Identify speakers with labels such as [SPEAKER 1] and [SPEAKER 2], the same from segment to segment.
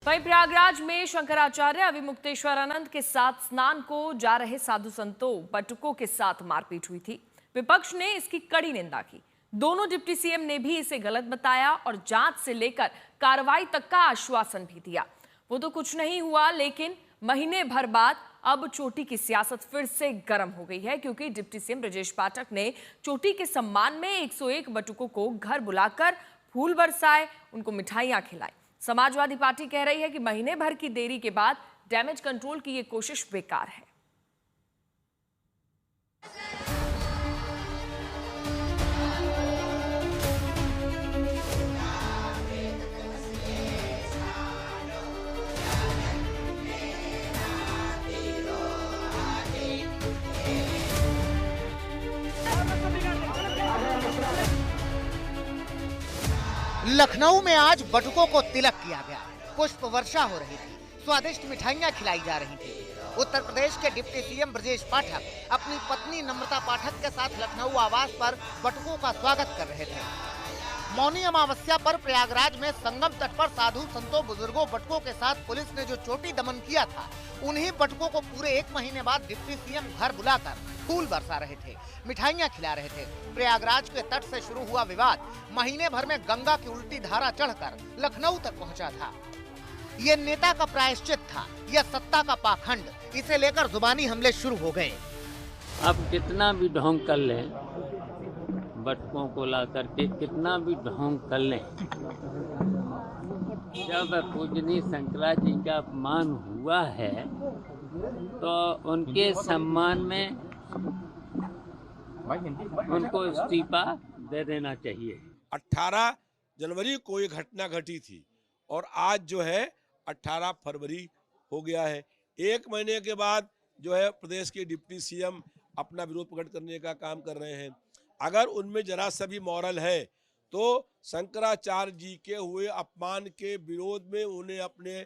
[SPEAKER 1] वहीं प्रयागराज में शंकराचार्य अविमुक्तेश्वरानंद के साथ स्नान को जा रहे साधु संतों बटुकों के साथ मारपीट हुई थी। विपक्ष ने इसकी कड़ी निंदा की। दोनों डिप्टी सीएम ने भी इसे गलत बताया और जांच से लेकर कार्रवाई तक का आश्वासन भी दिया। वो तो कुछ नहीं हुआ, लेकिन महीने भर बाद अब चोटी की सियासत फिर से गर्म हो गई है, क्योंकि डिप्टी सीएम ब्रजेश पाठक ने चोटी के सम्मान में 101 बटुकों को घर बुलाकर फूल बरसाए, उनको मिठाइयां खिलाई। समाजवादी पार्टी कह रही है कि महीने भर की देरी के बाद डैमेज कंट्रोल की ये कोशिश बेकार है।
[SPEAKER 2] लखनऊ में आज बटुकों को तिलक किया गया, पुष्प वर्षा हो रही थी, स्वादिष्ट मिठाइयां खिलाई जा रही थी। उत्तर प्रदेश के डिप्टी सीएम ब्रजेश पाठक अपनी पत्नी नम्रता पाठक के साथ लखनऊ आवास पर बटुकों का स्वागत कर रहे थे। मौनी अमावस्या पर प्रयागराज में संगम तट पर साधु संतों बुजुर्गों बटुकों के साथ पुलिस ने जो चोटी दमन किया था, उन्हीं बटुकों को पूरे 1 महीने बाद डिप्टी सीएम घर बुलाकर फूल बरसा रहे थे, मिठाइयां खिला रहे थे। प्रयागराज के तट से शुरू हुआ विवाद महीने भर में गंगा की उल्टी धारा चढ़कर लखनऊ तक पहुंचा था। ये नेता का प्रायश्चित था या सत्ता का पाखंड, इसे लेकर जुबानी हमले शुरू हो गए।
[SPEAKER 3] अब कितना भी ढोंग कर लें, बटुकों को ला करके कितना भी ढोंग कर लें, जब पूजनीय शंकराचार्य जी का अपमान हुआ है तो उनके सम्मान में उनको इस्तीफा दे देना चाहिए।
[SPEAKER 4] 18 जनवरी को ये घटना घटी थी और आज जो है 18 फरवरी हो गया है। 1 महीने के बाद जो है प्रदेश के डिप्टी सीएम अपना विरोध प्रकट करने का काम कर रहे हैं। अगर उनमें जरा सा भी मॉरल है तो शंकराचार्य जी के हुए अपमान के विरोध में उन्हें अपने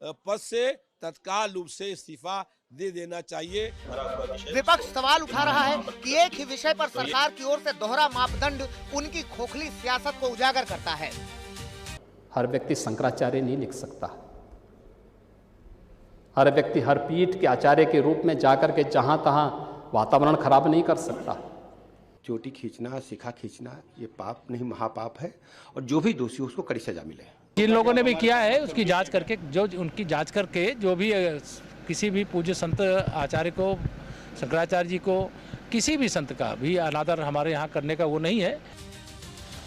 [SPEAKER 4] पद से तत्काल रूप से इस्तीफा दे देना चाहिए।
[SPEAKER 2] विपक्ष सवाल उठा रहा है कि एक ही विषय पर सरकार की ओर से दोहरा मापदंड उनकी खोखली सियासत को उजागर करता है।
[SPEAKER 5] हर व्यक्ति शंकराचार्य नहीं लिख सकता। हर व्यक्ति हर पीठ के आचार्य के रूप में जाकर के जहां तहां वातावरण खराब नहीं कर सकता।
[SPEAKER 6] चोटी खींचना, शिखा खींचना ये पाप नहीं महापाप है, और जो भी दोषी उसको कड़ी सजा मिले।
[SPEAKER 7] जिन लोगों ने भी किया है उसकी जांच करके, जो उनकी जांच करके, जो भी किसी भी पूज्य संत आचार्य को, शंकराचार्य जी को, किसी भी संत का भी अनादर हमारे यहाँ करने का वो नहीं है।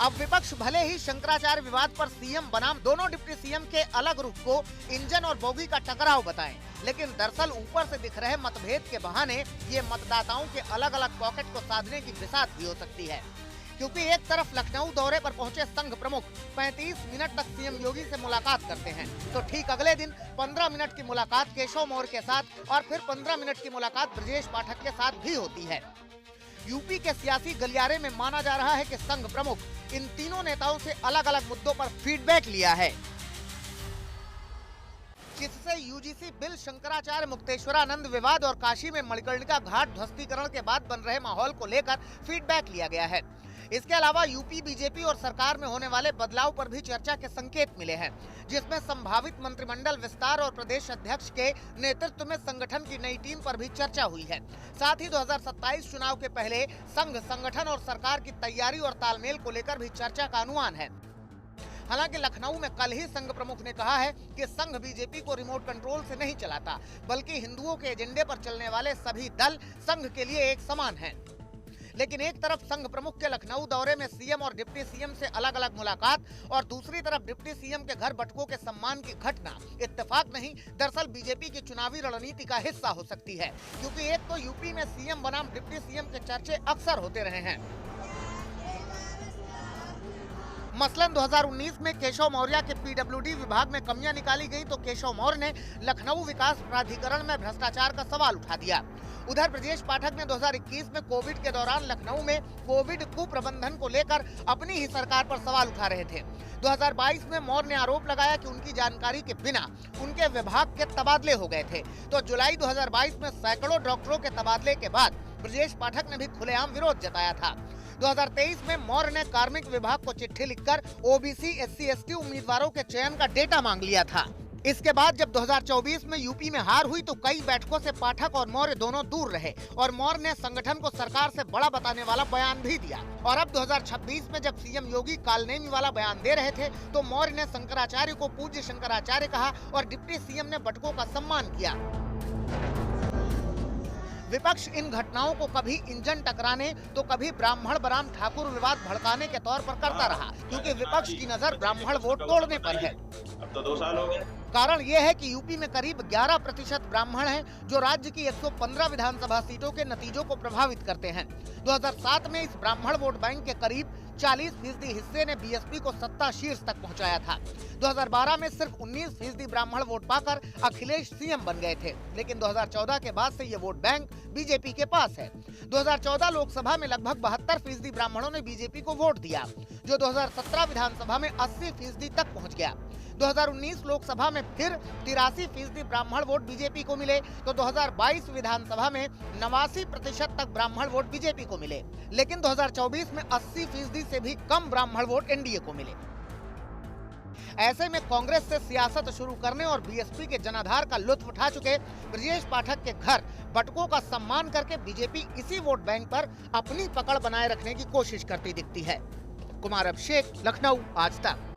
[SPEAKER 2] अब विपक्ष भले ही शंकराचार्य विवाद पर सीएम बनाम दोनों डिप्टी सीएम के अलग रूप को इंजन और बोगी का टकराव बताएं, लेकिन दरअसल ऊपर से दिख रहे मतभेद के बहाने ये मतदाताओं के अलग अलग पॉकेट को साधने की बिसात भी हो सकती है। क्योंकि एक तरफ लखनऊ दौरे पर पहुंचे संघ प्रमुख 35 मिनट तक सीएम योगी से मुलाकात करते हैं, तो ठीक अगले दिन 15 मिनट की मुलाकात केशव मौर्य के साथ और फिर 15 मिनट की मुलाकात ब्रजेश पाठक के साथ भी होती है। यूपी के सियासी गलियारे में माना जा रहा है कि संघ प्रमुख इन तीनों नेताओं से अलग अलग मुद्दों पर फीडबैक लिया है, जिससे यूजीसी बिल, शंकराचार्य मुक्तेश्वरानंद विवाद और काशी में मणिकर्णिका घाट ध्वस्तीकरण के बाद बन रहे माहौल को लेकर फीडबैक लिया गया है। इसके अलावा यूपी बीजेपी और सरकार में होने वाले बदलाव पर भी चर्चा के संकेत मिले हैं, जिसमें संभावित मंत्रिमंडल विस्तार और प्रदेश अध्यक्ष के नेतृत्व में संगठन की नई टीम पर भी चर्चा हुई है। साथ ही 2027 चुनाव के पहले संघ, संगठन और सरकार की तैयारी और तालमेल को लेकर भी चर्चा का अनुमान है। हालांकि लखनऊ में कल ही संघ प्रमुख ने कहा है कि संघ बीजेपी को रिमोट कंट्रोल से नहीं चलाता, बल्कि हिंदुओं के एजेंडे पर चलने वाले सभी दल संघ के लिए एक समान हैं। लेकिन एक तरफ संघ प्रमुख के लखनऊ दौरे में सीएम और डिप्टी सीएम से अलग अलग मुलाकात और दूसरी तरफ डिप्टी सीएम के घर बटुकों के सम्मान की घटना इत्तेफाक नहीं, दरअसल बीजेपी की चुनावी रणनीति का हिस्सा हो सकती है। क्योंकि एक तो यूपी में सीएम बनाम डिप्टी सीएम के चर्चे अक्सर होते रहे हैं। मसलन 2019 में केशव मौर्य के पीडब्ल्यूडी विभाग में कमियां निकाली गई तो केशव मौर्य ने लखनऊ विकास प्राधिकरण में भ्रष्टाचार का सवाल उठा दिया। उधर ब्रजेश पाठक ने 2021 में कोविड के दौरान लखनऊ में कोविड कुप्रबंधन को लेकर अपनी ही सरकार पर सवाल उठा रहे थे। 2022 में मौर्य ने आरोप लगाया कि उनकी जानकारी के बिना उनके विभाग के तबादले हो गए थे। तो जुलाई 2022 में सैकड़ों डॉक्टरों के तबादले के बाद ब्रजेश पाठक ने भी खुलेआम विरोध जताया था। 2023 में मौर्य ने कार्मिक विभाग को चिट्ठी लिखकर ओबीसी, SC, ST उम्मीदवारों के चयन का डेटा मांग लिया था। इसके बाद जब 2024 में यूपी में हार हुई तो कई बैठकों से पाठक और मौर्य दोनों दूर रहे और मौर्य ने संगठन को सरकार से बड़ा बताने वाला बयान भी दिया। और अब 2026 में जब सीएम योगी कालनेमी वाला बयान दे रहे थे तो मौर्य ने शंकराचार्य को पूज्य शंकराचार्य कहा और डिप्टी सीएम ने बटुकों का सम्मान किया। विपक्ष इन घटनाओं को कभी इंजन टकराने तो कभी ब्राह्मण बनाम ठाकुर विवाद भड़काने के तौर पर करता रहा, क्योंकि विपक्ष की नजर ब्राह्मण वोट तोड़ने पर है।
[SPEAKER 8] अब तो 2 साल हो गए।
[SPEAKER 2] कारण यह है कि यूपी में करीब 11% ब्राह्मण हैं, जो राज्य की 115 विधानसभा सीटों के नतीजों को प्रभावित करते हैं। 2007 में इस ब्राह्मण वोट बैंक के करीब 40% हिस्से ने बीएसपी को सत्ता शीर्ष तक पहुंचाया था। 2012 में सिर्फ 19% ब्राह्मण वोट पाकर अखिलेश सीएम बन गए थे, लेकिन 2014 के बाद से ये वोट बैंक बीजेपी के पास है। 2014 लोकसभा में लगभग 72% ब्राह्मणों ने बीजेपी को वोट दिया, जो 2017 विधानसभा में 80% तक पहुँच गया। 2019 लोकसभा में फिर 83% ब्राह्मण वोट बीजेपी को मिले तो 2022 विधानसभा में 89% तक ब्राह्मण वोट बीजेपी को मिले, लेकिन 2024 में 80% से भी कम ब्राह्मण वोट एनडीए को मिले। ऐसे में कांग्रेस से सियासत शुरू करने और बीएसपी के जनाधार का लुत्फ उठा चुके ब्रजेश पाठक के घर बटुकों का सम्मान करके बीजेपी इसी वोट बैंक पर अपनी पकड़ बनाए रखने की कोशिश करती दिखती है। कुमार अभिषेक, लखनऊ, आज तक।